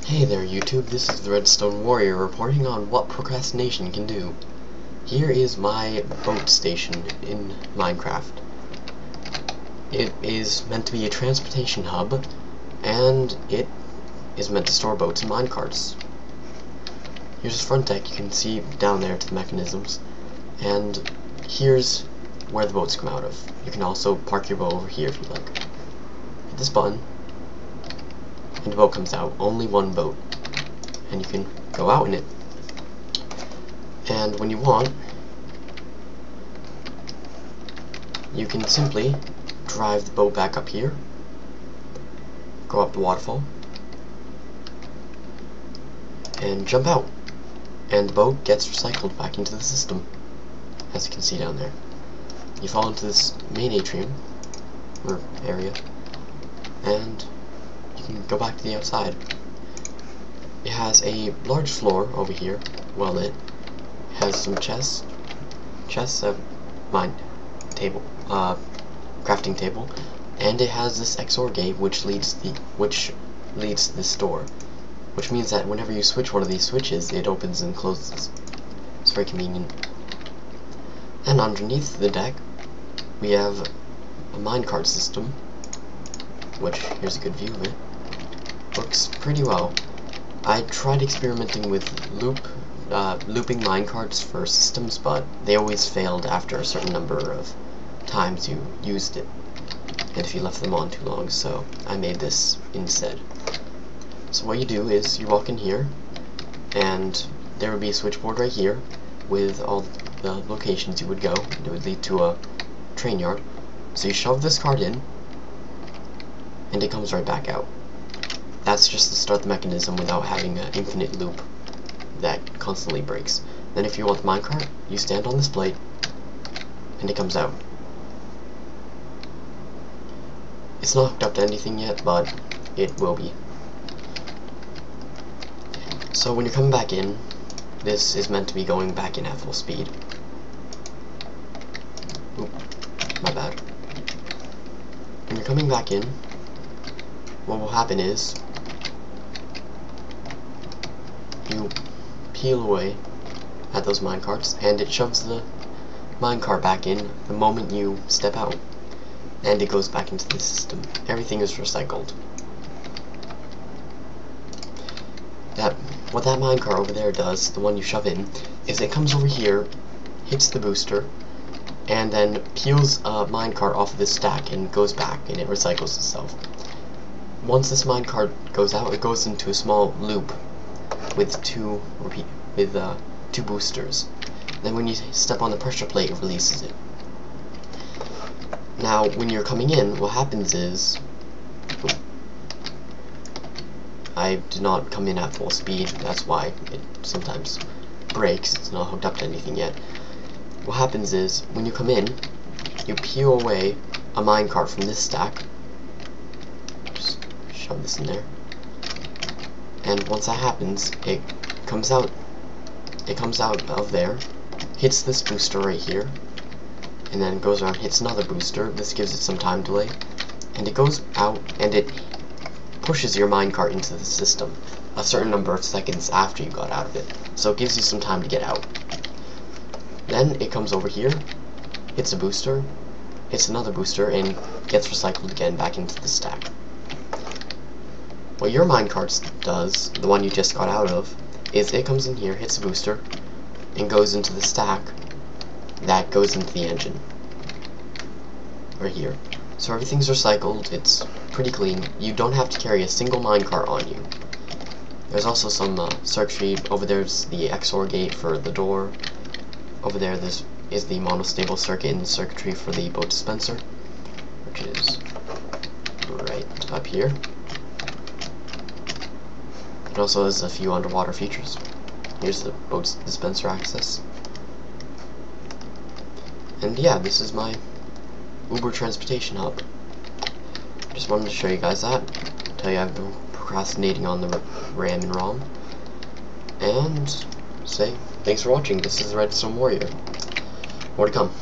Hey there YouTube, this is the Redstone Warrior reporting on what procrastination can do. Here is my boat station in Minecraft. It is meant to be a transportation hub, and it is meant to store boats and minecarts. Here's the front deck, you can see down there to the mechanisms, and here's where the boats come out of. You can also park your boat over here if you like. Hit this button, and the boat comes out. Only one boat. And you can go out in it. And when you want, you can simply drive the boat back up here, go up the waterfall, and jump out. And the boat gets recycled back into the system, as you can see down there. You fall into this main atrium, or area, and you can go back to the outside. It has a large floor over here, well lit. It has some chests, crafting table, and it has this XOR gate which leads to this door, which means that whenever you switch one of these switches, it opens and closes. It's very convenient. And underneath the deck, we have a minecart system, which here's a good view of it. Works pretty well. I tried experimenting with looping minecarts for systems, but they always failed after a certain number of times you used it, and if you left them on too long, so I made this instead. So what you do is you walk in here, and there would be a switchboard right here with all the locations you would go. It would lead to a train yard. So you shove this cart in, and it comes right back out. That's just to start the mechanism without having an infinite loop that constantly breaks. Then if you want the minecart, you stand on this plate, and it comes out. It's not hooked up to anything yet, but it will be. So when you're coming back in, this is meant to be going back in at full speed. Oop, my bad. When you're coming back in, what will happen is you peel away at those minecarts, and it shoves the minecart back in the moment you step out, and it goes back into the system. Everything is recycled. What that minecart over there does, the one you shove in, is it comes over here, hits the booster, and then peels a minecart off of this stack and goes back, and it recycles itself. Once this minecart goes out, it goes into a small loop with two boosters. Then when you step on the pressure plate, it releases it. Now, when you're coming in, what happens is, I did not come in at full speed, that's why it sometimes breaks. It's not hooked up to anything yet. What happens is, when you come in, you peel away a minecart from this stack. Just shove this in there. And once that happens, it comes out of there, hits this booster right here, and then goes around, hits another booster. This gives it some time delay, and it goes out, and it pushes your minecart into the system a certain number of seconds after you got out of it, so it gives you some time to get out. Then it comes over here, hits a booster, hits another booster, and gets recycled again back into the stack. What your minecart does, the one you just got out of, is it comes in here, hits a booster, and goes into the stack that goes into the engine. Right here. So everything's recycled, it's pretty clean. You don't have to carry a single minecart on you. There's also some circuitry. Over there's the XOR gate for the door. Over there is the monostable circuit in the circuitry for the boat dispenser, which is right up here. It also has a few underwater features. Here's the boat dispenser access. And yeah, this is my Uber transportation hub. Just wanted to show you guys that. Tell you I've been procrastinating on the RAM and ROM. And say thanks for watching. This is the Redstone Warrior. More to come.